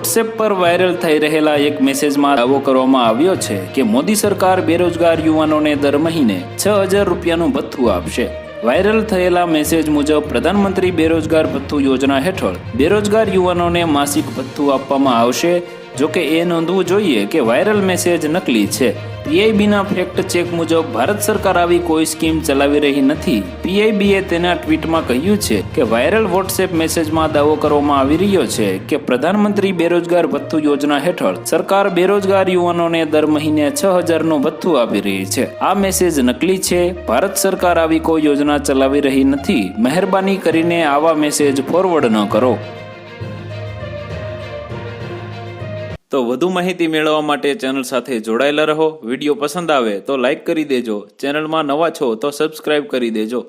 WhatsApp પર viral થઈ રહેલા એક મેસેજમાં દાવો કરવામાં આવ્યો છે કે મોદી સરકાર બેરોજગાર યુવાનોને દર મહિને 6,000 રૂપિયાનું ભથ્થું આપશે। વાયરલ થયેલા મેસેજ મુજબ પ્રધાનમંત્રી બેરોજગાર ભથ્થું યોજના હેઠળ બેરોજગાર યુવાનોને માસિક ભથ્થું આપવામાં આવશે। જોકે એ નોંધવું જોઈએ કે વાયરલ મેસેજ નકલી છે। પીઆઈબીના ફેક્ટ ચેક મુજબ ભારત સરકાર આવી કોઈ સ્કીમ ચલાવી રહી નથી। પીઆઈબીએ તેના ટ્વીટમાં કહ્યું છે કે વાયરલ વોટ્સએપ મેસેજમાં દાવો કરવામાં આવી રહ્યો છે કે પ્રધાનમંત્રી બેરોજગાર ભથ્થું યોજના હેઠળ સરકાર બેરોજગાર યુવાનોને દર મહિને 6,000નું ભથ્થું આપી રહી છે। આ મેસેજ નકલી છે। ભારત સરકાર આવી કોઈ યોજના ચલાવી રહી નથી। મહેરબાની કરીને આવા મેસેજ ફોરવર્ડ ન કરો। તો વધુ માહિતી મેળવવા માટે ચેનલ સાથે જોડાયેલા રહો। વિડીયો પસંદ આવે તો લાઈક કરી દેજો। ચેનલમાં નવા છો તો સબસ્ક્રાઇબ કરી દેજો।